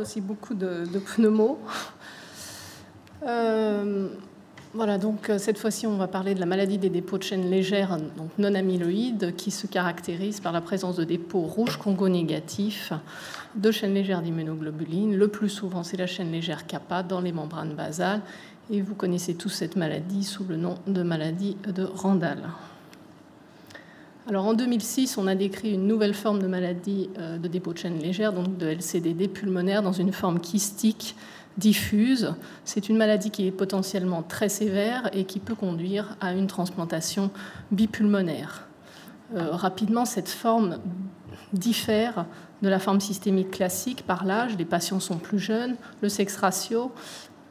aussi beaucoup de pneumo. Voilà, donc cette fois-ci, on va parler de la maladie des dépôts de chaînes légères, donc non amyloïdes, qui se caractérise par la présence de dépôts rouges Congo-négatifs de chaînes légères d'immunoglobulines. Le plus souvent, c'est la chaîne légère kappa dans les membranes basales. Et vous connaissez tous cette maladie sous le nom de maladie de Randall. Alors en 2006, on a décrit une nouvelle forme de maladie de dépôt de chaîne légère, donc de LCDD pulmonaire dans une forme kystique diffuse. C'est une maladie qui est potentiellement très sévère et qui peut conduire à une transplantation bipulmonaire. Rapidement, cette forme diffère de la forme systémique classique par l'âge. Les patients sont plus jeunes, le sexe ratio,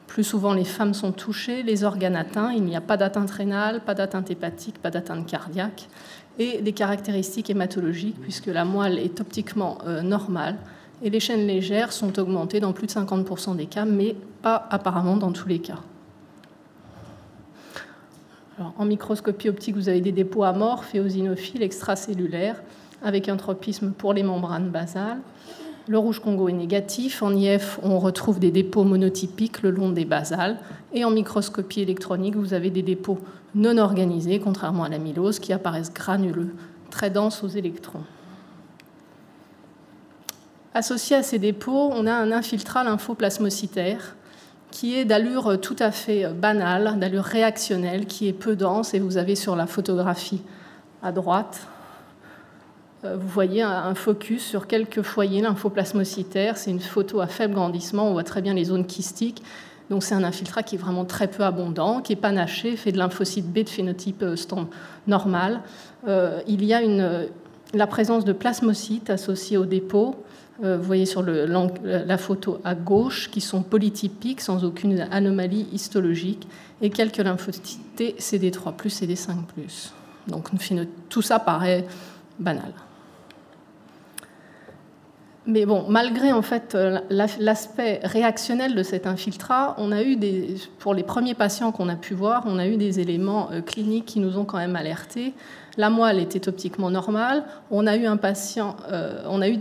plus souvent les femmes sont touchées, les organes atteints. Il n'y a pas d'atteinte rénale, pas d'atteinte hépatique, pas d'atteinte cardiaque. Et des caractéristiques hématologiques, puisque la moelle est optiquement normale. Et les chaînes légères sont augmentées dans plus de 50% des cas, mais pas apparemment dans tous les cas. Alors, en microscopie optique, vous avez des dépôts amorphes, éosinophiles, extracellulaires, avec un tropisme pour les membranes basales. Le rouge Congo est négatif. En IF, on retrouve des dépôts monotypiques le long des basales. Et en microscopie électronique, vous avez des dépôts non organisés, contrairement à l'amylose, qui apparaissent granuleux, très denses aux électrons. Associé à ces dépôts, on a un infiltrat lymphoplasmocytaire qui est d'allure tout à fait banale, d'allure réactionnelle, qui est peu dense. Et vous avez sur la photographie à droite, vous voyez un focus sur quelques foyers lymphoplasmocytaires. C'est une photo à faible grandissement, on voit très bien les zones kystiques. Donc c'est un infiltrat qui est vraiment très peu abondant, qui est panaché, fait de lymphocytes B de phénotype normal. Il y a la présence de plasmocytes associés au dépôt. Vous voyez sur la photo à gauche, qui sont polytypiques, sans aucune anomalie histologique, et quelques lymphocytes T, CD3+, CD5+. Donc tout ça paraît banal. Mais bon, malgré en fait l'aspect réactionnel de cet infiltrat, on a eu pour les premiers patients qu'on a pu voir, on a eu des éléments cliniques qui nous ont quand même alertés. La moelle était optiquement normale. On a eu des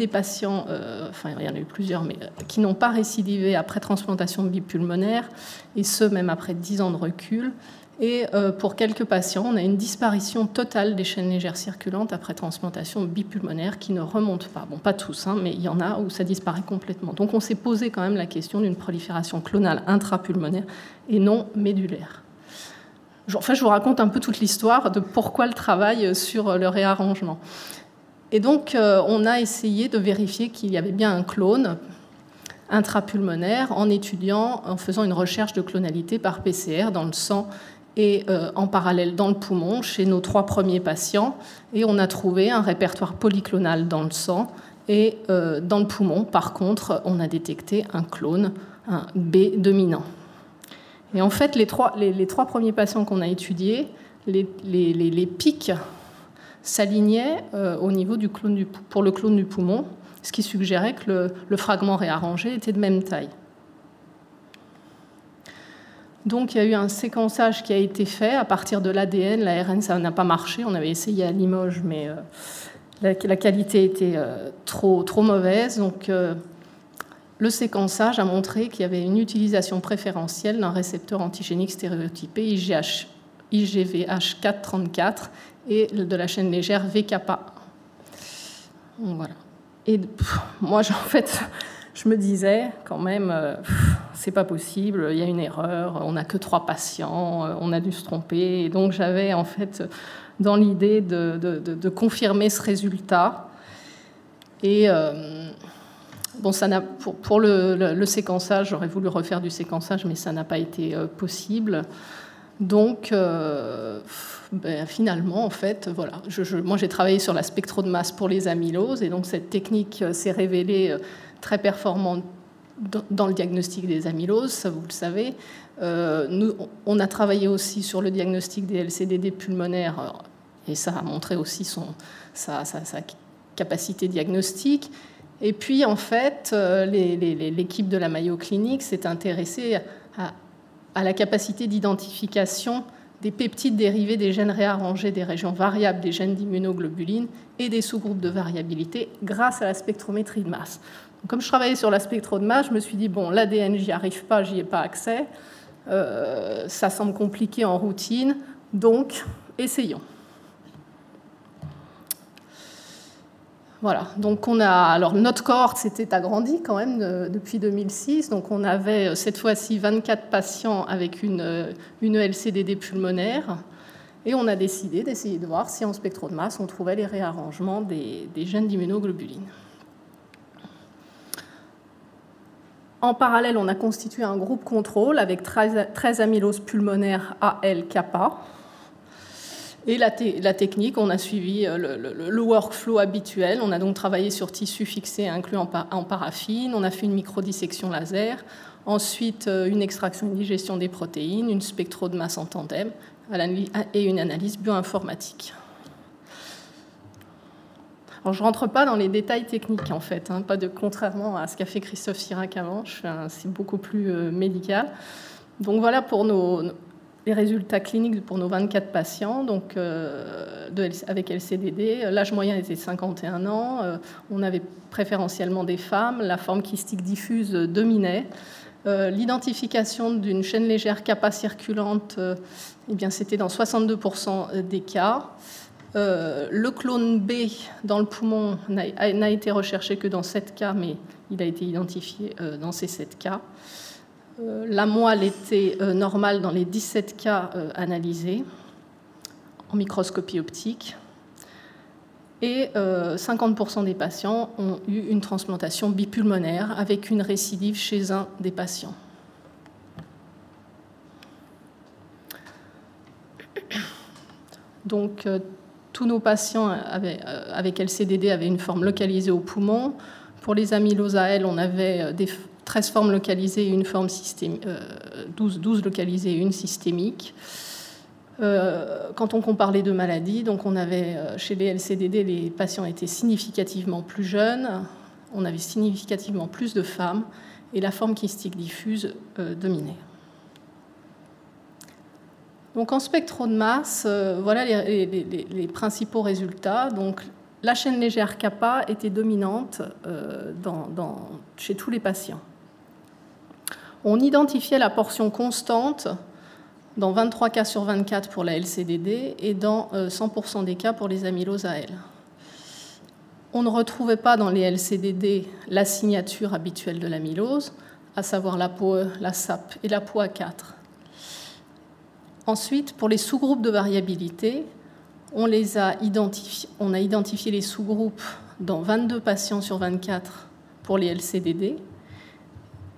patients, enfin il y en a eu plusieurs, mais qui n'ont pas récidivé après transplantation bipulmonaire, et ce même après 10 ans de recul. Et pour quelques patients, on a une disparition totale des chaînes légères circulantes après transplantation bipulmonaire qui ne remonte pas. Bon, pas tous, hein, mais il y en a où ça disparaît complètement. Donc on s'est posé quand même la question d'une prolifération clonale intrapulmonaire et non médulaire. Enfin, je vous raconte un peu toute l'histoire de pourquoi le travail sur le réarrangement. Et donc, on a essayé de vérifier qu'il y avait bien un clone intrapulmonaire en faisant une recherche de clonalité par PCR dans le sang et en parallèle dans le poumon chez nos 3 premiers patients. Et on a trouvé un répertoire polyclonal dans le sang. Et dans le poumon, par contre, on a détecté un clone, un B dominant. Et en fait, les trois premiers patients qu'on a étudiés, les pics s'alignaient au niveau pour le clone du poumon, ce qui suggérait que le fragment réarrangé était de même taille. Donc il y a eu un séquençage qui a été fait à partir de l'ADN. L'ARN, ça n'a pas marché. On avait essayé à Limoges, mais la qualité était trop mauvaise. Donc le séquençage a montré qu'il y avait une utilisation préférentielle d'un récepteur antigénique stéréotypé IGVH434 et de la chaîne légère VKPA. Voilà. Et moi, en fait, je me disais quand même, c'est pas possible, il y a une erreur, on n'a que 3 patients, on a dû se tromper. Et donc j'avais en fait dans l'idée de confirmer ce résultat. Et bon, pour le séquençage, j'aurais voulu refaire du séquençage, mais ça n'a pas été possible. Donc, finalement, en fait, voilà, moi j'ai travaillé sur la spectro de masse pour les amyloses, et donc cette technique s'est révélée très performante dans le diagnostic des amyloses, ça vous le savez. On a travaillé aussi sur le diagnostic des LCDD pulmonaires, et ça a montré aussi sa capacité diagnostique. Et puis, en fait, l'équipe de la Mayo Clinic s'est intéressée à la capacité d'identification des peptides dérivés des gènes réarrangés des régions variables des gènes d'immunoglobulines et des sous-groupes de variabilité grâce à la spectrométrie de masse. Comme je travaillais sur la spectro-de-masse, je me suis dit, bon, l'ADN, j'y arrive pas, j'y ai pas accès. Ça semble compliqué en routine, donc essayons. Voilà, donc alors notre cohorte s'était agrandie quand même depuis 2006, donc on avait cette fois-ci 24 patients avec une LCDD pulmonaire, et on a décidé d'essayer de voir si en spectro-de-masse on trouvait les réarrangements des gènes d'immunoglobulines. En parallèle, on a constitué un groupe contrôle avec 13 amyloses pulmonaires AL-kappa. Et la technique, on a suivi le workflow habituel. On a donc travaillé sur tissu fixé inclus en paraffine. On a fait une microdissection laser. Ensuite, une extraction et une digestion des protéines, une spectro-de-masse en tandem et une analyse bioinformatique. Alors, je ne rentre pas dans les détails techniques, en fait, hein, contrairement à ce qu'a fait Christophe Sirac avant. C'est beaucoup plus médical. Donc, voilà pour les résultats cliniques pour nos 24 patients donc, avec LCDD. L'âge moyen était 51 ans. On avait préférentiellement des femmes. La forme kystique diffuse dominait. L'identification d'une chaîne légère kappa circulante, eh bien, c'était dans 62% des cas. Le clone B dans le poumon n'a été recherché que dans 7 cas, mais il a été identifié dans ces 7 cas. La moelle était normale dans les 17 cas analysés en microscopie optique. Et 50% des patients ont eu une transplantation bipulmonaire avec une récidive chez un des patients. Donc, tous nos patients avec LCDD avaient une forme localisée au poumon. Pour les amyloses AL, on avait 13 formes localisées et une forme 12 localisées et une systémique. Quand on compare les deux maladies, donc on avait chez les LCDD, les patients étaient significativement plus jeunes, on avait significativement plus de femmes et la forme kystique diffuse dominait. Donc en spectro-de-masse, voilà les principaux résultats. Donc, la chaîne légère kappa était dominante chez tous les patients. On identifiait la portion constante dans 23 cas sur 24 pour la LCDD et dans 100% des cas pour les amyloses AL. On ne retrouvait pas dans les LCDD la signature habituelle de l'amylose, à savoir l'ApoE, la SAP et l'ApoA4. Ensuite, pour les sous-groupes de variabilité, on a identifié les sous-groupes dans 22 patients sur 24 pour les LCDD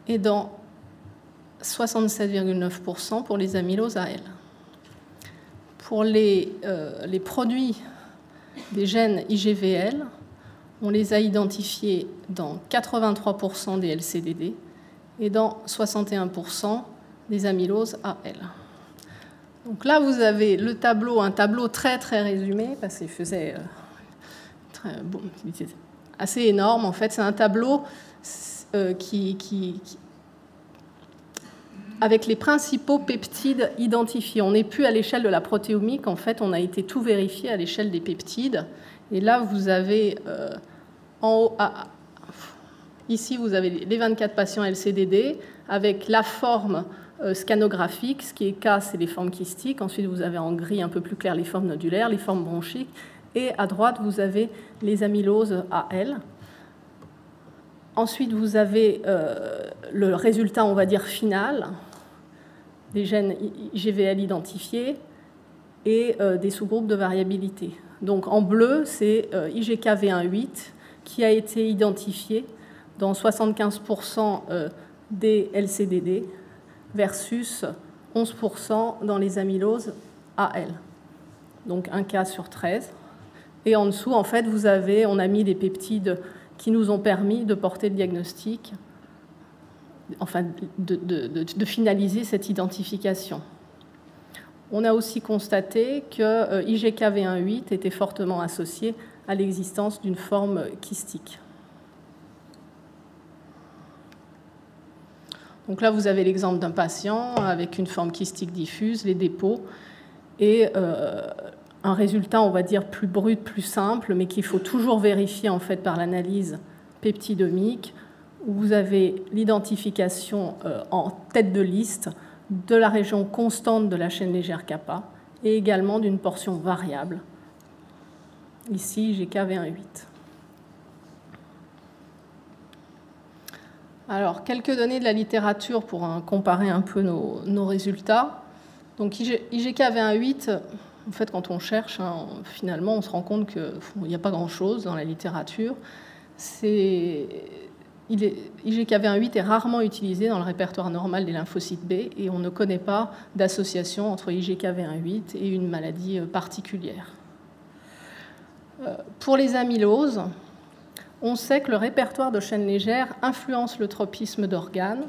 et dans 67,9% pour les amyloses AL. Pour les produits des gènes IGVL, on les a identifiés dans 83% des LCDD et dans 61% des amyloses AL. Donc là, vous avez un tableau très très résumé, parce qu'il faisait assez énorme. En fait, c'est un tableau avec les principaux peptides identifiés. On n'est plus à l'échelle de la protéomique, en fait, on a été tout vérifié à l'échelle des peptides. Et là, vous avez en haut, ici, vous avez les 24 patients LCDD avec la forme scanographique. Ce qui est K, c'est les formes kystiques. Ensuite, vous avez en gris un peu plus clair les formes nodulaires, les formes bronchiques. Et à droite, vous avez les amyloses AL. Ensuite, vous avez le résultat, on va dire, final, des gènes IGVL identifiés et des sous-groupes de variabilité. Donc, en bleu, c'est IGKV1-8 qui a été identifié dans 75% des LCDD versus 11% dans les amyloses AL. Donc, un cas sur 13. Et en dessous, en fait, on a mis des peptides qui nous ont permis de porter le diagnostic, enfin de finaliser cette identification. On a aussi constaté que IGKV1-8 était fortement associé à l'existence d'une forme kystique. Donc là, vous avez l'exemple d'un patient avec une forme kystique diffuse, les dépôts, et un résultat, on va dire, plus brut, plus simple, mais qu'il faut toujours vérifier en fait par l'analyse peptidomique, où vous avez l'identification en tête de liste de la région constante de la chaîne légère kappa et également d'une portion variable, ici IGK-V1,8. Alors, quelques données de la littérature pour comparer un peu nos résultats. Donc, IGK-V1,8, en fait, quand on cherche, finalement, on se rend compte qu'il n'y a pas grand-chose dans la littérature. IGK-V1,8 est rarement utilisé dans le répertoire normal des lymphocytes B et on ne connaît pas d'association entre IGK-V1,8 et une maladie particulière. Pour les amyloses, on sait que le répertoire de chaînes légères influence le tropisme d'organes.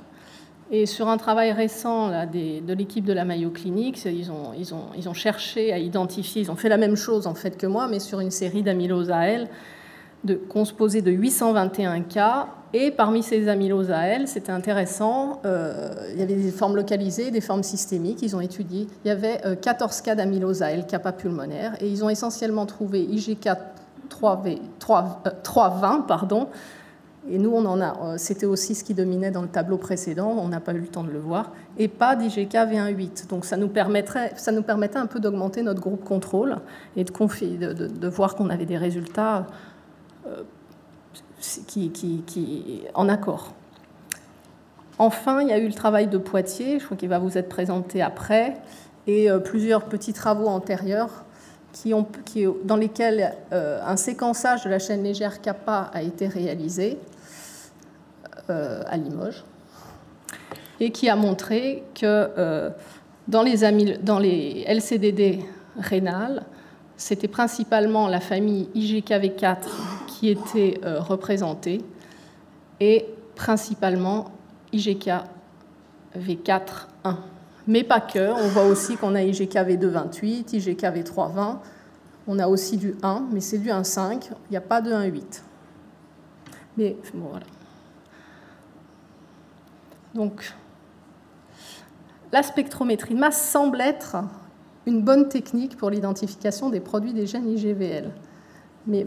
Et sur un travail récent là, de l'équipe de la Mayo Clinic, ils ont cherché à identifier, ils ont fait la même chose en fait que moi, mais sur une série d'amyloses AL composée de 821 cas. Et parmi ces amyloses AL, c'était intéressant, il y avait des formes localisées, des formes systémiques. Ils ont étudié, il y avait 14 cas d'amylose AL kappa pulmonaire, et ils ont essentiellement trouvé IGK 320, pardon. Et nous, c'était aussi ce qui dominait dans le tableau précédent, on n'a pas eu le temps de le voir, et pas d'IGK-V1,8. Donc ça nous permettait un peu d'augmenter notre groupe contrôle et de voir qu'on avait des résultats en accord. Enfin, il y a eu le travail de Poitiers, je crois qu'il va vous être présenté après, et plusieurs petits travaux antérieurs dans lesquels un séquençage de la chaîne légère kappa a été réalisé à Limoges et qui a montré que dans les LCDD rénales, c'était principalement la famille IGKV4 qui était représentée et principalement IGKV4-1. Mais pas que, on voit aussi qu'on a IGKV2-28, IGKV3-20, on a aussi du 1, mais c'est du 1,5, il n'y a pas de 1,8. Mais bon, voilà. Donc, la spectrométrie de masse semble être une bonne technique pour l'identification des produits des gènes IGVL. Mais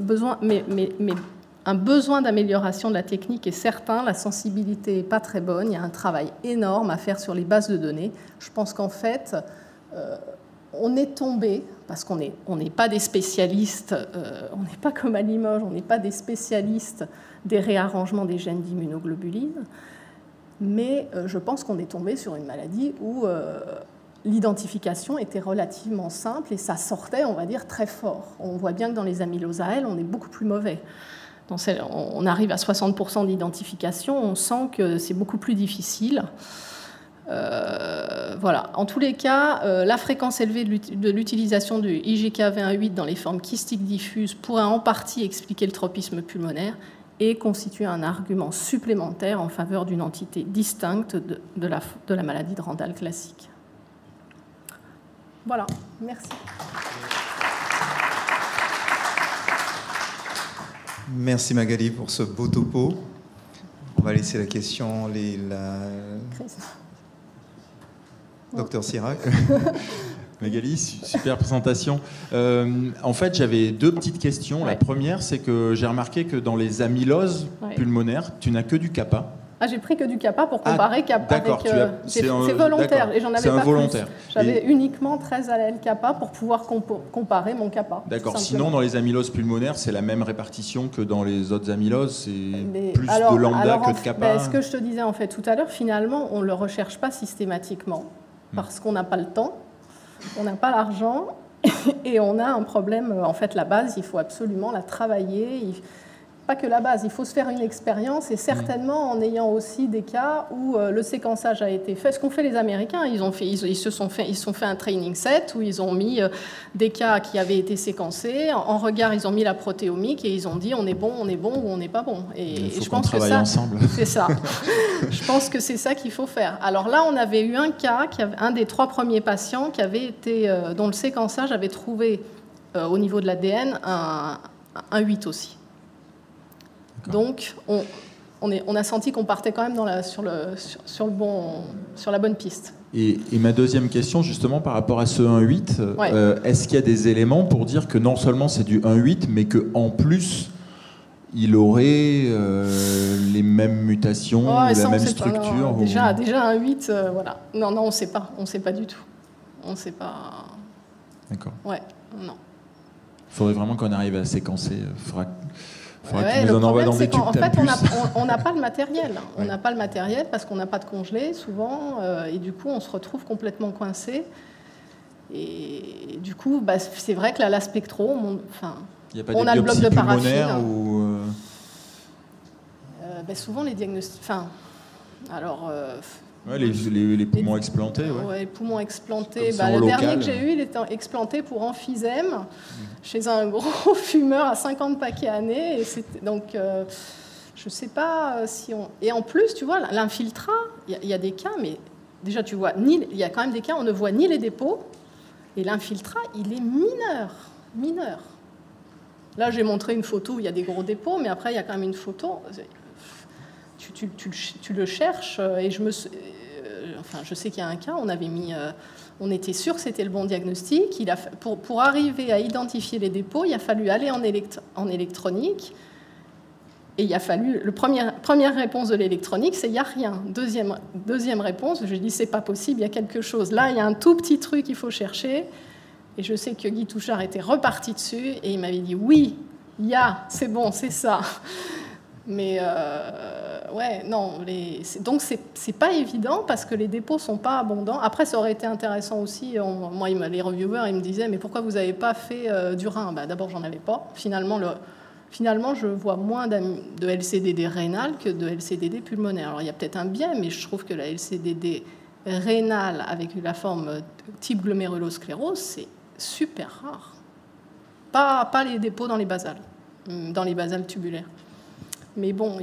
un besoin d'amélioration de la technique est certain, la sensibilité n'est pas très bonne, il y a un travail énorme à faire sur les bases de données. Je pense qu'en fait, on est tombé, parce qu'on n'est pas des spécialistes, on n'est pas comme à Limoges, on n'est pas des spécialistes des réarrangements des gènes d'immunoglobulines, mais je pense qu'on est tombé sur une maladie où l'identification était relativement simple et ça sortait, on va dire, très fort. On voit bien que dans les amyloses AL, on est beaucoup plus mauvais. On arrive à 60% d'identification, on sent que c'est beaucoup plus difficile. Voilà. En tous les cas, la fréquence élevée de l'utilisation du IGK-V1,8 dans les formes kystiques diffuses pourrait en partie expliquer le tropisme pulmonaire et constituer un argument supplémentaire en faveur d'une entité distincte de la maladie de Randall classique. Voilà, merci. Merci Magali pour ce beau topo. On va laisser la question Docteur Sirac. Magali, super présentation. En fait, j'avais deux petites questions. Ouais. La première, c'est que j'ai remarqué que dans les amyloses pulmonaires, tu n'as que du kappa. Ah, j'ai pris que du kappa pour comparer kappa avec... C'est volontaire et j'en avais pas volontaire. Plus. J'avais uniquement 13 allèles kappa pour pouvoir comparer mon kappa. D'accord. Sinon, dans les amyloses pulmonaires, c'est la même répartition que dans les autres amyloses. C'est plus de lambda que de kappa. Ce que je te disais en fait tout à l'heure, finalement, on ne le recherche pas systématiquement parce qu'on n'a pas le temps, on n'a pas l'argent et on a un problème. En fait, la base, il faut absolument la travailler. Pas que la base, il faut se faire une expérience et certainement en ayant aussi des cas où le séquençage a été fait. Ce qu'ont fait les Américains, ils se sont fait un training set où ils ont mis des cas qui avaient été séquencés. En regard, ils ont mis la protéomique et ils ont dit on est bon ou on n'est pas bon. Et je pense que ça, c'est ça. Je pense que c'est ça qu'il faut faire. Alors là, on avait eu un cas, un des 3 premiers patients qui avait été, dont le séquençage avait trouvé au niveau de l'ADN un 8 aussi. Donc, on a senti qu'on partait quand même sur la bonne piste. Et ma deuxième question, justement, par rapport à ce 1,8, est-ce qu'il y a des éléments pour dire que non seulement c'est du 1,8, mais qu'en plus, il aurait les mêmes mutations, la même structure déjà un 8, voilà. Non, on ne sait pas. On ne sait pas du tout. On ne sait pas. D'accord. Ouais, non. Il faudrait vraiment qu'on arrive à séquencer. Faudra Ouais, que tu nous en envoies dans des tubes. En fait, on n'a pas le matériel. On n'a pas le matériel parce qu'on n'a pas de congelé, souvent. Et du coup, on se retrouve complètement coincé. Et du coup, c'est vrai que là, la spectro, on a le bloc de paraffine. Ou souvent, les diagnostics... les poumons explantés. Les poumons explantés. Le dernier que j'ai eu, il était explanté pour emphysème chez un gros fumeur à 50 paquets années. Donc, je ne sais pas si on... Et en plus, tu vois, l'infiltrat, il y a des cas, mais déjà, tu vois, il y a quand même des cas, on ne voit ni les dépôts, et l'infiltrat, il est mineur. Là, j'ai montré une photo où il y a des gros dépôts, mais après, il y a quand même une photo... Tu le cherches et je sais qu'il y a un cas, on était sûr que c'était le bon diagnostic. Pour arriver à identifier les dépôts, il a fallu aller en électronique et il a fallu première réponse de l'électronique, c'est il n'y a rien. Deuxième réponse, je dis c'est pas possible, il y a quelque chose. Là, il y a un tout petit truc qu'il faut chercher et je sais que Guy Touchard était reparti dessus et il m'avait dit oui, c'est bon, c'est ça. Mais donc c'est pas évident parce que les dépôts sont pas abondants. Après, ça aurait été intéressant aussi. Moi, les reviewers, ils me disaient mais pourquoi vous n'avez pas fait du rein ? D'abord, j'en avais pas. Finalement, je vois moins de LCDD rénal que de LCDD pulmonaire. Alors, il y a peut-être un biais, mais je trouve que la LCDD rénale avec la forme type glomérulosclérose, c'est super rare. Pas les dépôts dans les basales tubulaires. Mais bon,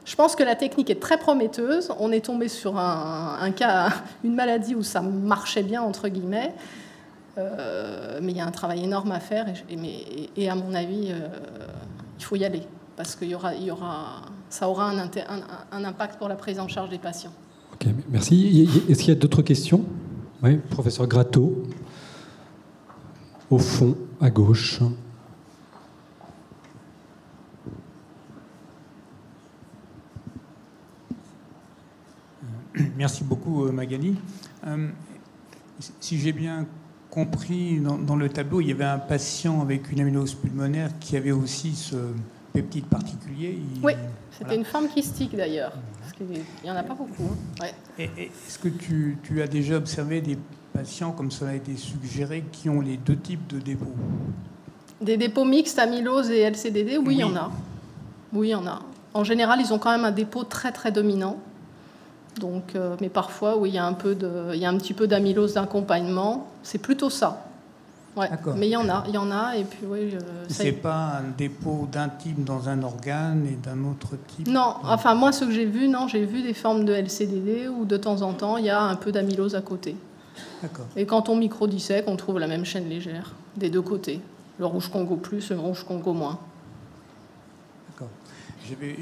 je pense que la technique est très prometteuse. On est tombé sur un cas, une maladie où ça marchait bien, entre guillemets. Mais il y a un travail énorme à faire. Et à mon avis, il faut y aller. Parce que ça aura un impact pour la prise en charge des patients. Ok, merci. Est-ce qu'il y a d'autres questions ? Oui, professeur Gratteau. Au fond, à gauche. Merci beaucoup, Magali. Si j'ai bien compris, dans le tableau, il y avait un patient avec une amylose pulmonaire qui avait aussi ce peptide particulier. Oui, c'était une forme kystique d'ailleurs, parce qu'il n'y en a pas beaucoup. Ouais. Est-ce que tu as déjà observé des patients, comme cela a été suggéré, qui ont les deux types de dépôts ? Des dépôts mixtes, amylose et LCDD, oui, il y en a. Oui, il y en a. En général, ils ont quand même un dépôt très, très dominant. Donc, mais parfois, oui, il y a un petit peu d'amylose d'accompagnement. C'est plutôt ça. Ouais. Mais il y en a. Et puis, oui, c'est pas un dépôt d'un type dans un organe et d'un autre type. Non, enfin moi, ce que j'ai vu, j'ai vu des formes de LCDD où de temps en temps, il y a un peu d'amylose à côté. D'accord. Et quand on microdissèque, on trouve la même chaîne légère des deux côtés. Le rouge Congo plus, le rouge Congo moins. D'accord.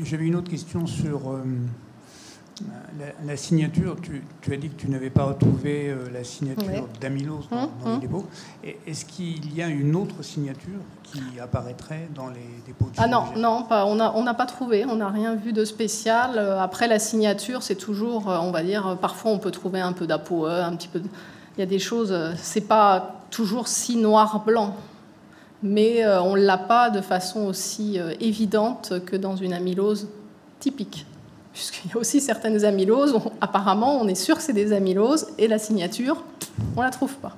J'avais une autre question sur la signature. Tu as dit que tu n'avais pas retrouvé la signature d'amylose dans les dépôts. Est-ce qu'il y a une autre signature qui apparaîtrait dans les dépôts de non, pas. On n'a pas trouvé. On n'a rien vu de spécial. Après, la signature, c'est toujours, on va dire, parfois on peut trouver un peu d'ApoE, un petit peu. Il y a des choses. C'est pas toujours si noir-blanc. Mais on ne l'a pas de façon aussi évidente que dans une amylose typique. Puisqu'il y a aussi certaines amyloses, apparemment, on est sûr que c'est des amyloses, et la signature, on ne la trouve pas.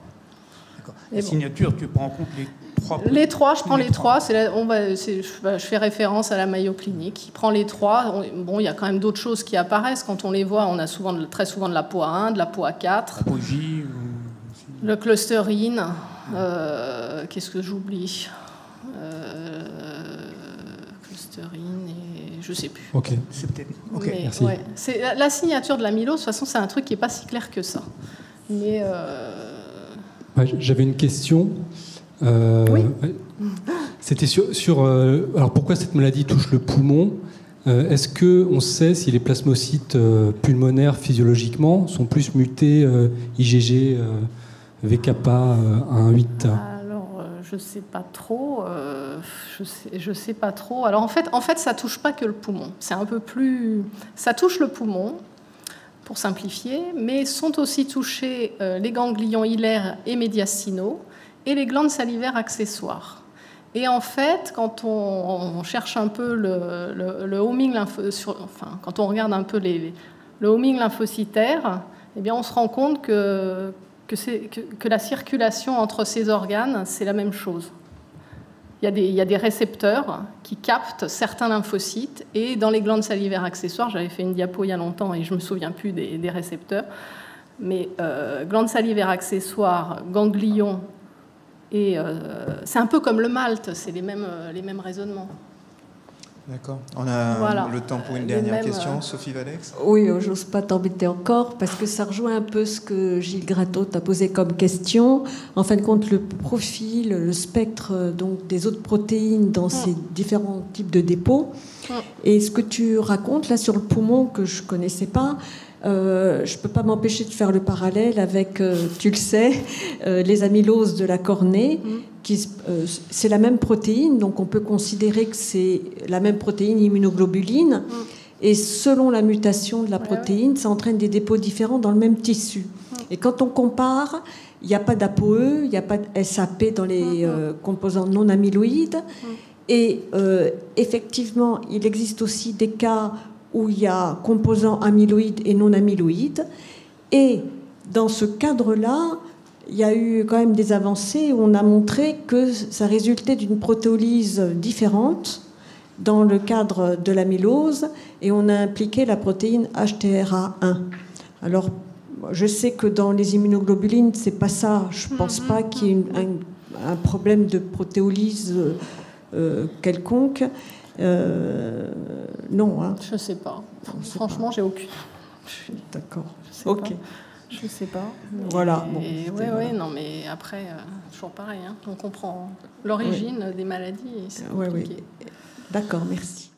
D'accord. La signature, tu prends en compte les trois ? Les trois, je prends les trois. Je fais référence à la Mayo Clinique. Il prend les trois. Bon, il y a quand même d'autres choses qui apparaissent. Quand on les voit, on a très souvent de la POA1, de la POA4. La POJ, le clusterine. Qu'est-ce que j'oublie clusterine et je sais plus. Ok. C'est peut-être. Ok. Mais, merci. Ouais, c'est la signature de l'amylose. De toute façon, c'est un truc qui est pas si clair que ça. Mais j'avais une question. Oui. C'était sur alors pourquoi cette maladie touche le poumon ? Est-ce qu'on sait si les plasmocytes pulmonaires physiologiquement sont plus mutés IgG VK1,8 ? Alors, je sais pas trop. Je sais pas trop. Alors en fait, ça touche pas que le poumon. C'est un peu plus. Ça touche le poumon, pour simplifier, mais sont aussi touchés les ganglions hilaires et médiastinaux et les glandes salivaires accessoires. Et en fait, quand on cherche un peu le homing quand on regarde un peu le homing lymphocytaire, eh bien, on se rend compte que la circulation entre ces organes, c'est la même chose. Il y a des récepteurs qui captent certains lymphocytes, et dans les glandes salivaires accessoires, j'avais fait une diapo il y a longtemps et je ne me souviens plus des récepteurs, mais glandes salivaires accessoires, ganglions, et c'est un peu comme le malt, c'est les mêmes raisonnements. D'accord. On a le temps pour une dernière question. Sophie Valex. Oui, j'ose pas t'embêter encore, parce que ça rejoint un peu ce que Gilles Gratteau t'a posé comme question. En fin de compte, le profil, le spectre donc, des autres protéines dans ces différents types de dépôts. Et ce que tu racontes là sur le poumon, que je connaissais pas, je peux pas m'empêcher de faire le parallèle avec, tu le sais, les amyloses de la cornée. C'est la même protéine, donc on peut considérer que c'est la même protéine immunoglobuline, et selon la mutation de la protéine, ça entraîne des dépôts différents dans le même tissu. Et quand on compare, il n'y a pas d'ApoE, il n'y a pas de SAP dans les composants non amyloïdes, et effectivement, il existe aussi des cas où il y a composants amyloïdes et non amyloïdes, et dans ce cadre-là, il y a eu quand même des avancées où on a montré que ça résultait d'une protéolyse différente dans le cadre de l'amylose, et on a impliqué la protéine HTRA1. Alors, je sais que dans les immunoglobulines, c'est pas ça. Je pense pas qu'il y ait un problème de protéolyse quelconque. Non. Hein. Je sais pas. Franchement, j'ai aucune. D'accord. Ok. Je sais pas. Voilà. Bon, oui, non, mais après, toujours pareil. Hein. On comprend l'origine des maladies. C'est compliqué. D'accord, merci.